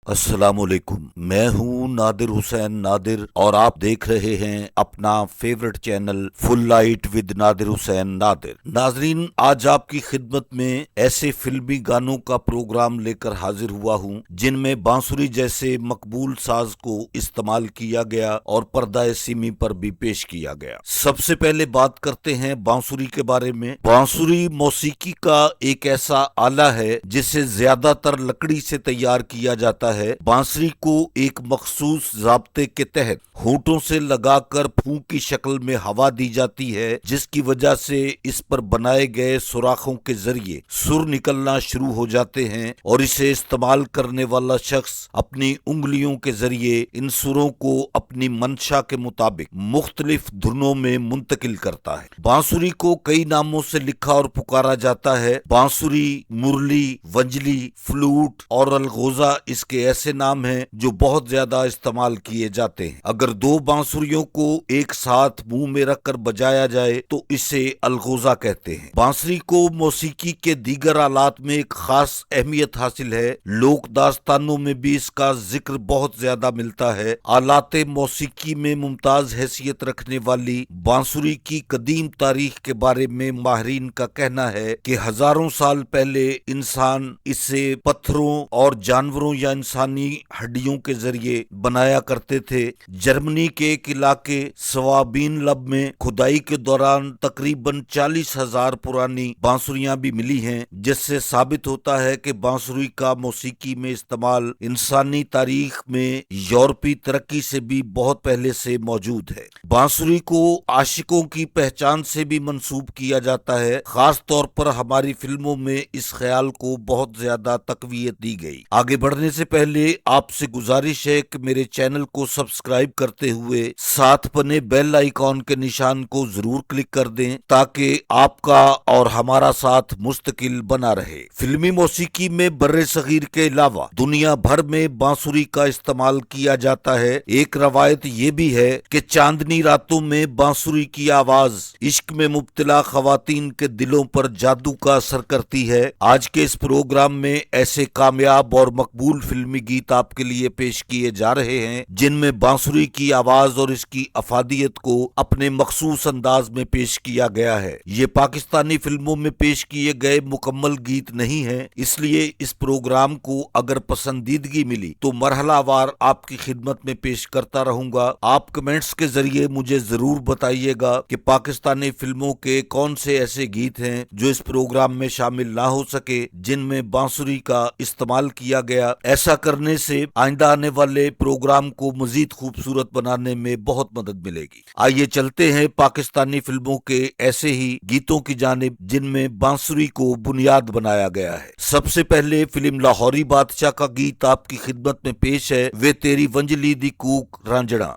अस्सलामुअलैकुम। मैं हूँ नादिर हुसैन नादिर और आप देख रहे हैं अपना favourite channel full light with Nadir Hussain Nadir. नाजरीन, आज आपकी खिदमत में ऐसे फिल्मी गानों का प्रोग्राम लेकर हाजिर हुआ हूँ जिनमें बांसुरी जैसे मकबूल साज को इस्तेमाल किया गया और पर्दा सिमी पर भी पेश किया गया। सबसे पहले बात करते हैं बांसुरी के बारे में। बांसुरी मौसीकी का एक ऐसा आला है जिसे ज्यादातर लकड़ी से तैयार किया जाता है। बांसुरी को एक मखसूस ज़ाब्ते के तहत होंठों से लगाकर फूंक की शक्ल में हवा दी जाती है, जिसकी वजह से इस पर बनाए गए सुराखों के जरिए सुर निकलना शुरू हो जाते हैं और इसे इस्तेमाल करने वाला शख्स अपनी उंगलियों के जरिए इन सुरों को अपनी मंशा के मुताबिक मुख्तलिफ धुनों में मुंतकिल करता है। बांसुरी को कई नामों से लिखा और पुकारा जाता है। बांसुरी, मुरली, वंजली, फ्लूट और अलगोजा इसके ऐसे नाम हैं जो बहुत ज्यादा इस्तेमाल किए जाते हैं। अगर दो बांसुरियों को एक साथ मुंह में रखकर बजाया जाए तो इसे अलगोजा कहते हैं। बांसुरी को मौसीकी के दीगर आलात में एक खास अहमियत हासिल है। लोक दास्तानों में भी इसका जिक्र बहुत ज्यादा मिलता है। आलाते मौसीकी में मुमताज हैसियत रखने वाली बांसुरी की कदीम तारीख के बारे में माहिरीन का कहना है कि हजारों साल पहले इंसान इसे पत्थरों और जानवरों या इंसानी हड्डियों के जरिए बनाया करते थे। जर्मनी के एक इलाके सवाबीन लब में खुदाई के दौरान तकरीबन 40,000 पुरानी बांसुरियां भी मिली हैं, जिससे साबित होता है कि बांसुरी का मौसीकी में इस्तेमाल इंसानी तारीख में यूरोपी तरक्की से भी बहुत पहले से मौजूद है। बांसुरी को आशिकों की पहचान से भी मंसूब किया जाता है। खास तौर पर हमारी फिल्मों में इस ख्याल को बहुत ज्यादा तकवीयत दी गई। आगे बढ़ने से पहले आपसे गुजारिश है कि मेरे चैनल को सब्सक्राइब करते हुए साथ बने बेल आइकॉन के निशान को जरूर क्लिक कर दें ताकि आपका और हमारा साथ मुस्तकिल बना रहे। फिल्मी मौसीकी में बर्रे सगीर के अलावा दुनिया भर में बांसुरी का इस्तेमाल किया जाता है। एक रवायत ये भी है कि चांदनी रातों में बांसुरी की आवाज इश्क में मुब्तला खवातीन के दिलों पर जादू का असर करती है। आज के इस प्रोग्राम में ऐसे कामयाब और मकबूल फिल्मी गीत आपके लिए पेश किए जा रहे हैं जिनमें बांसुरी की आवाज और इसकी अफादियत को अपने मखसूस अंदाज में पेश किया गया है। ये पाकिस्तानी फिल्मों में पेश किए गए मुकम्मल गीत नहीं है, इसलिए इस प्रोग्राम को अगर पसंदीदगी मिली तो मरहलावार आपकी खिदमत में पेश करता रहूंगा। आप कमेंट्स के जरिए मुझे जरूर बताइएगा कि पाकिस्तानी फिल्मों के कौन से ऐसे गीत हैं जो इस प्रोग्राम में शामिल ना हो सके जिनमें बांसुरी का इस्तेमाल किया गया। ऐसा करने से आइंदा आने वाले प्रोग्राम को मजीद खूबसूरत बनाने में बहुत मदद मिलेगी। आइए चलते हैं पाकिस्तानी फिल्मों के ऐसे ही गीतों की जानिब जिनमें बांसुरी को बुनियाद बनाया गया है। सबसे पहले फिल्म लाहौरी बादशाह का गीत आपकी खिदमत में पेश है, वे तेरी वंजली दी कूक रांझणा।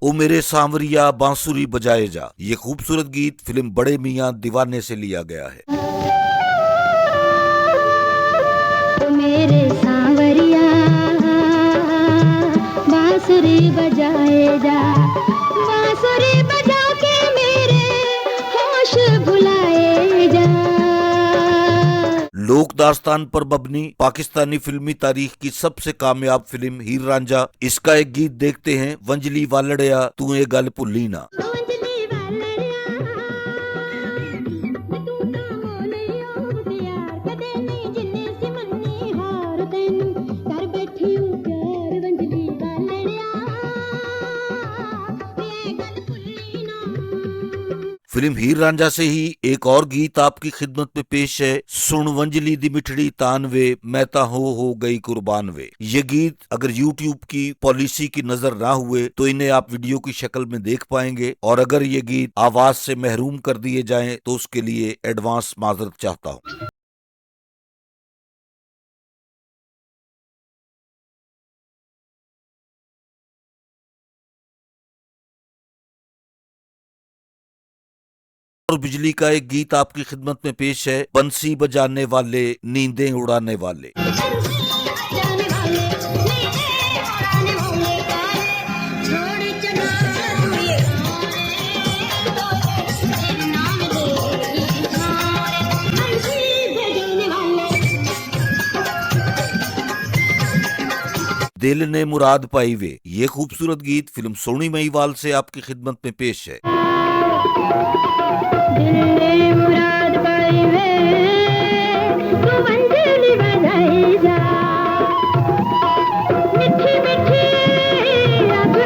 ओ मेरे सांवरिया बांसुरी बजाए जा, ये खूबसूरत गीत फिल्म बड़े मियां दीवाने से लिया गया है। ओ मेरे सांवरिया बांसुरी बजाए जा, बांसुरी बजा के मेरे होश भुलाए जा। लोक दास्तान पर मबनी पाकिस्तानी फिल्मी तारीख की सबसे कामयाब फिल्म हीर रांझा, इसका एक गीत देखते हैं, वंजली वालड़िया तू ये गल भुल्ली ना। फिल्म हीर रांझा से ही एक और गीत आपकी खिदमत में पेश है, सुन वंजली दी मिठड़ी तान वे मैं ता हो गई कुर्बान वे। ये गीत अगर YouTube की पॉलिसी की नजर ना हुए तो इन्हें आप वीडियो की शक्ल में देख पाएंगे, और अगर ये गीत आवाज से महरूम कर दिए जाएं तो उसके लिए एडवांस माजरत चाहता हूँ। और बिजली का एक गीत आपकी खिदमत में पेश है, बंसी बजाने वाले नींदें उड़ाने वाले। जाने वाले नींदें उड़ाने वाले छोड़ चलो दिल ने मुराद पाई वे, ये खूबसूरत गीत फिल्म सोनी महिवाल से आपकी खिदमत में पेश है। दिल ने मुराद पाई वे, तू मंजिल बनाई जा, मिठी मिठी रब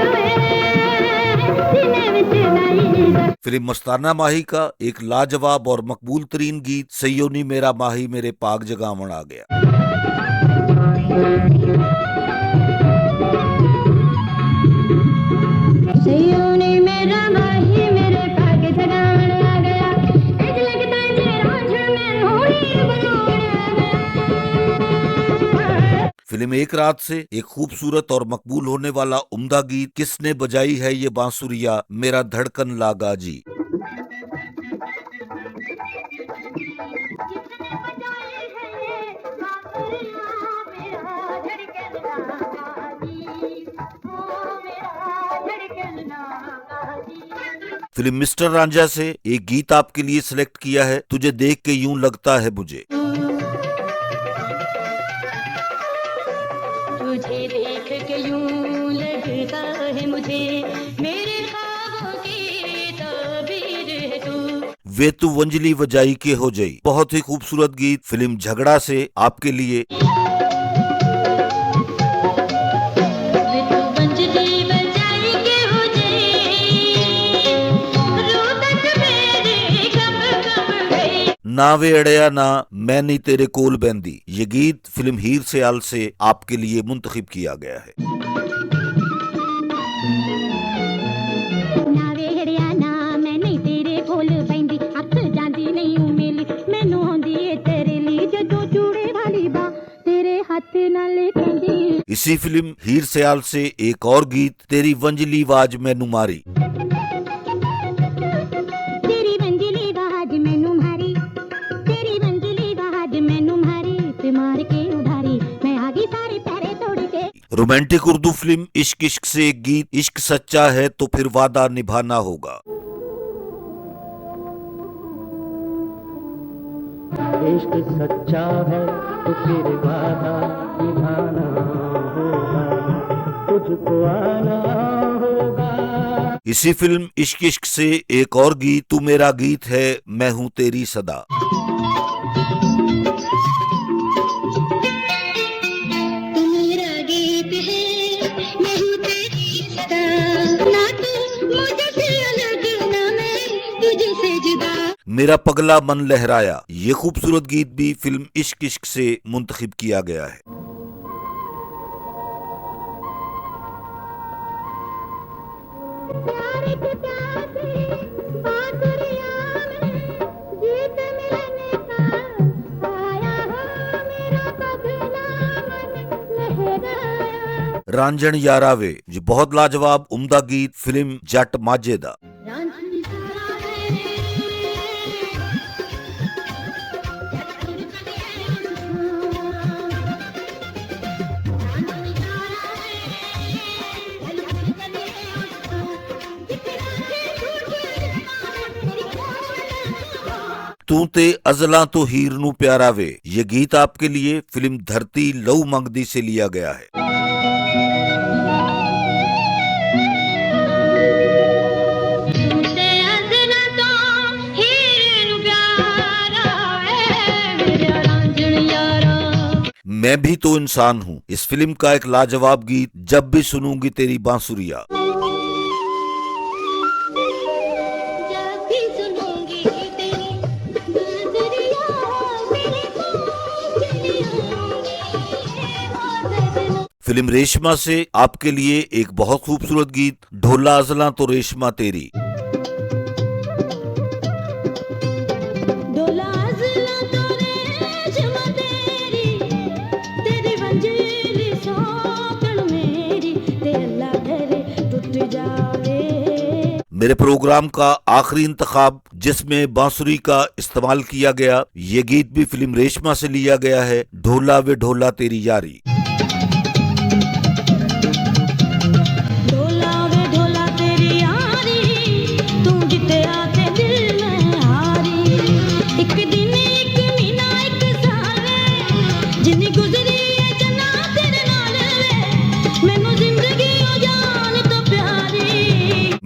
सीने विच लाई जा। फिल्म मस्ताना माही का एक लाजवाब और मकबूल तरीन गीत सयोनी मेरा माही मेरे पाक जगावण आ गया। सयोनी मेरा माही मेरे पाक जगावण आ गया, इंज लगदा जे रांझण मैनूं ही बनावण आ गया। फिल्म एक रात से एक खूबसूरत और मकबूल होने वाला उम्दा गीत किसने बजाई है ये बांसुरिया मेरा धड़कन लागा जी। फिल्म मिस्टर रांझा से एक गीत आपके लिए सिलेक्ट किया है, तुझे देख के यूं लगता है मुझे। तुझे देख के यूं लगता है मुझे, मेरे ख्वाबों की ताबीर है तू। वे तू वंजली वजाई के हो जाई, बहुत ही खूबसूरत गीत फिल्म झगड़ा से आपके लिए। ना वे अड़या ना मैं नहीं तेरे कोल बहंदी, ये गीत फिल्म हीर सयाल से आपके लिए मुंतखब किया गया है। ना वे अड़या ना मैं नहीं तेरे कोल बहंदी, अख जांदी नहीं हूं मेली मैनू होंदी ए तेरे लिए, जदों चूड़े वाली बा तेरे हाथ नाल कहंदी। इसी फिल्म हीर सयाल से एक और गीत तेरी वंजली आवाज मैनू मारी। रोमांटिक उर्दू फिल्म इश्क इश्क से एक गीत इश्क सच्चा है तो फिर वादा निभाना होगा। इश्क सच्चा है तो फिर वादा निभाना होगा, तुझको आना होगा। इसी फिल्म इश्क इश्क से एक और गीत तू मेरा गीत है मैं हूँ तेरी सदा। मेरा पगला मन लहराया, ये खूबसूरत गीत भी फिल्म इश्क इश्क से मुंतखब किया गया है। रांझण यारावे जो बहुत लाजवाब उम्दा गीत फिल्म जट माझे दा। तू ते अजला तो हीर नू प्यारा वे, ये गीत आपके लिए फिल्म धरती लहू मंगदी से लिया गया है। मैं भी तो इंसान हूँ, इस फिल्म का एक लाजवाब गीत जब भी सुनूंगी तेरी बांसुरिया। फिल्म रेशमा से आपके लिए एक बहुत खूबसूरत गीत ढोला अजला तो रेशमा तेरी। मेरे प्रोग्राम का आखिरी इंतखाब जिसमें बांसुरी का इस्तेमाल किया गया, ये गीत भी फिल्म रेशमा से लिया गया है, ढोला वे ढोला तेरी यारी।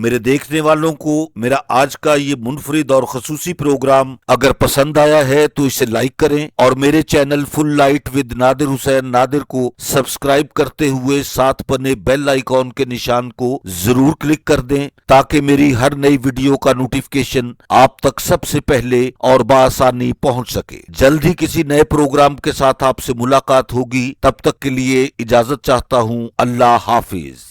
मेरे देखने वालों को मेरा आज का ये मुनफरिद और खसूसी प्रोग्राम अगर पसंद आया है तो इसे लाइक करें और मेरे channel full light with Nadir Hussain Nadir को सब्सक्राइब करते हुए साथ बने बेल आइकॉन के निशान को जरूर क्लिक कर दें ताकि मेरी हर नई वीडियो का नोटिफिकेशन आप तक सबसे पहले और बआसानी पहुंच सके। जल्द ही किसी नए प्रोग्राम के साथ आपसे मुलाकात होगी। तब तक के लिए इजाजत चाहता हूं। अल्लाह हाफिज।